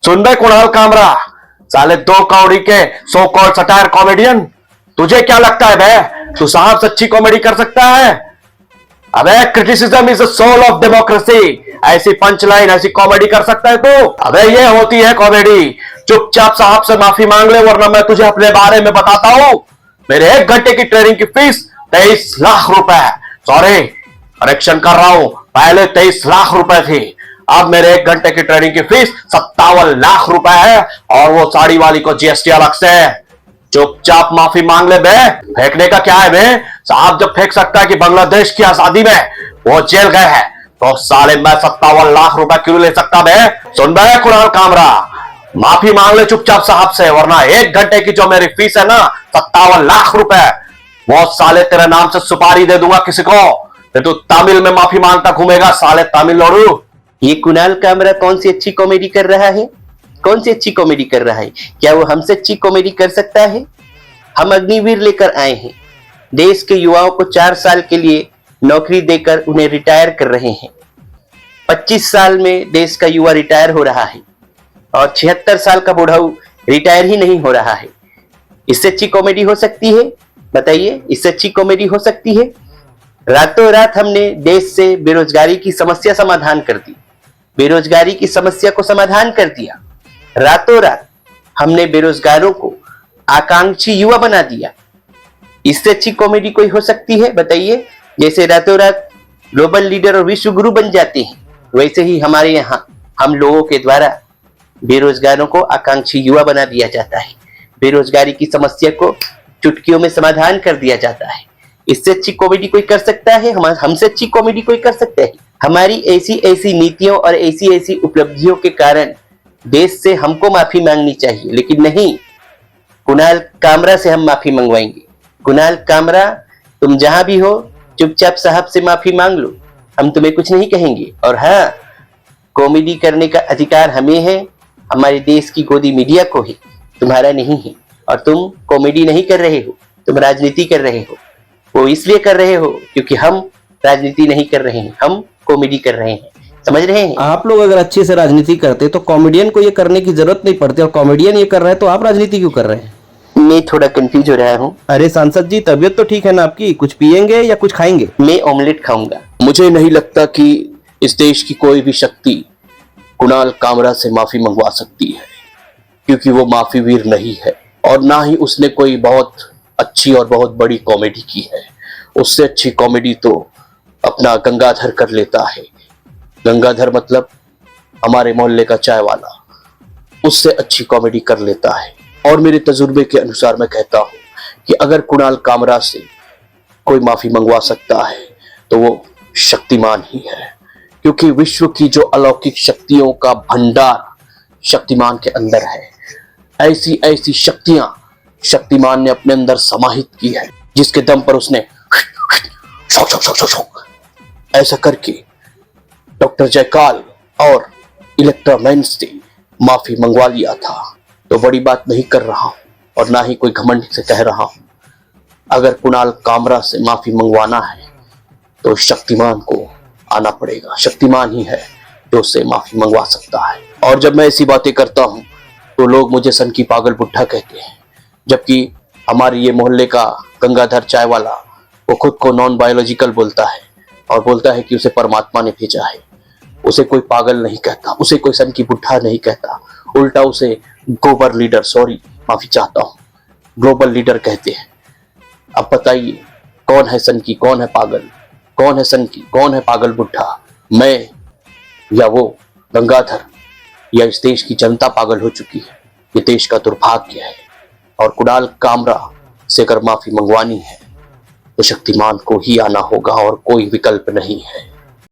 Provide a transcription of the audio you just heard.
सुन बे कुणाल कामरा, साले दो कौड़ी के सो कॉल्ड सटायर कॉमेडियन, तुझे क्या लगता है बे तू साहब सच्ची कॉमेडी कर सकता है? अबे criticism is the soul of democracy. ऐसी पंच लाइन ऐसी कॉमेडी कर सकता है तू? अबे ये होती है कॉमेडी। चुपचाप साहब से माफी मांग ले वरना मैं तुझे अपने बारे में बताता हूं। मेरे 1 घंटे की ट्रेनिंग की फीस 23 लाख रुपए। सॉरी, करेक्शन कर रहा हूं, पहले 23 लाख रुपए थी, अब मेरे 1 घंटे की ट्रेनिंग की फीस 57 लाख रुपए है और वो साड़ी वाली को जीएसटी अलग से। चुपचाप माफी मांग ले बे। फेंकने का क्या है बे? साहब जब फेंक सकता है कि बांग्लादेश की आजादी में वो जेल गए हैं तो साले मैं 57 लाख रुपए क्यों ले सकता बे? सुन बे कुणाल कामरा, माफी मांग ले चुपचाप साहब से वरना 1 घंटे की जो मेरी फीस है ना 57 लाख रुपए, वो साले तेरे नाम से सुपारी दे दूंगा किसी को। फिर तू तमिल में माफी मांगता घूमेगा साले तमिलनाडु। ये कुणाल कामरा कौन सी अच्छी कॉमेडी कर रहा है? कौन सी अच्छी कॉमेडी कर रहा है? क्या वो हमसे अच्छी कॉमेडी कर सकता है? हम अग्निवीर लेकर आए हैं, देश के युवाओं को 4 साल के लिए नौकरी देकर उन्हें रिटायर कर रहे हैं। 25 साल में देश का युवा रिटायर हो रहा है और 76 साल का बुढ़ाऊ रिटायर ही नहीं हो रहा है। इससे अच्छी कॉमेडी हो सकती है? बताइए, इससे अच्छी कॉमेडी हो सकती है? रातों रात हमने देश से बेरोजगारी की समस्या समाधान कर दी, बेरोजगारी की समस्या को समाधान कर दिया। रातों रात हमने बेरोजगारों को आकांक्षी युवा बना दिया। इससे अच्छी कॉमेडी कोई हो सकती है? बताइए। जैसे रातों रात ग्लोबल लीडर और विश्व गुरु बन जाते हैं, वैसे ही हमारे यहाँ हम लोगों के द्वारा बेरोजगारों को आकांक्षी युवा बना दिया जाता है, बेरोजगारी की समस्या को चुटकियों में समाधान कर दिया जाता है। इससे अच्छी कॉमेडी कोई कर सकता है? हमसे अच्छी कॉमेडी कोई कर सकता है? हमारी ऐसी ऐसी नीतियों और ऐसी ऐसी उपलब्धियों के कारण देश से हमको माफी मांगनी चाहिए, लेकिन नहीं, कुणाल कामरा से हम माफी मंगवाएंगे। कुणाल कामरा, तुम जहां भी हो चुपचाप साहब से माफी मांग लो, हम तुम्हें कुछ नहीं कहेंगे। और हाँ, कॉमेडी करने का अधिकार हमें है, हमारे देश की गोदी मीडिया को है, तुम्हारा नहीं है। और तुम कॉमेडी नहीं कर रहे हो, तुम राजनीति कर रहे हो। वो इसलिए कर रहे हो क्योंकि हम राजनीति नहीं कर रहे हैं, हम कॉमेडी कर रहे हैं। समझ रहे हैं? आप लोग अगर अच्छे से राजनीति करते तो कॉमेडियन को ये करने की जरूरत नहीं पड़ती, और कॉमेडियन ये कर रहा है तो आप राजनीति क्यों कर रहे हैं? मैं थोड़ा कंफ्यूज हो रहा हूँ। अरे सांसद जी, तबीयत तो ठीक है ना आपकी? कुछ पियेंगे या कुछ खाएंगे? मैं ऑमलेट खाऊंगा। मुझे नहीं लगता कि इस देश की कोई भी शक्ति कुणाल कामरा से माफी मंगवा सकती है, क्योंकि वो माफी वीर नहीं है और ना ही उसने कोई बहुत अच्छी और बहुत बड़ी कॉमेडी की है। उससे अच्छी कॉमेडी तो अपना गंगाधर कर लेता है। गंगाधर मतलब हमारे मोहल्ले का चाय वाला, उससे अच्छी कॉमेडी कर लेता है। और मेरे तजुर्बे के अनुसार मैं कहता हूं कि अगर कुणाल कामरा से कोई माफी मंगवा सकता है तो वो शक्तिमान ही है, क्योंकि विश्व की जो अलौकिक शक्तियों का भंडार शक्तिमान के अंदर है, ऐसी ऐसी शक्तियां शक्तिमान ने अपने अंदर समाहित की है, जिसके दम पर उसने शौक शौक शौक शौक शौक ऐसा करके डॉक्टर जयकाल और इलेक्ट्रामैन से माफी मंगवा लिया था। तो बड़ी बात नहीं कर रहा हूं और ना ही कोई घमंड से कह रहा हूं। अगर कुणाल कामरा से माफी मंगवाना है तो शक्तिमान को आना पड़ेगा। शक्तिमान ही है जो उससे माफी मंगवा सकता है। और जब मैं ऐसी बातें करता हूं तो लोग मुझे सन की पागल बुड्ढा कहते हैं, जबकि हमारे ये मोहल्ले का गंगाधर चाय वाला वो खुद को नॉन बायोलॉजिकल बोलता है और बोलता है कि उसे परमात्मा ने भेजा है। उसे कोई पागल नहीं कहता, उसे कोई सन की बुड्ढा नहीं कहता, उल्टा उसे गोबर लीडर, सॉरी माफी चाहता हूं, ग्लोबल लीडर कहते हैं। अब बताइए, कौन है सन की, कौन है पागल, कौन है सन की, कौन है पागल बुड्ढा? मैं या वो गंगाधर या इस देश की जनता पागल हो चुकी है? ये देश का दुर्भाग्य है। और कुणाल कामरा से अगर माफी मंगवानी है तो शक्तिमान को ही आना होगा और कोई विकल्प नहीं है।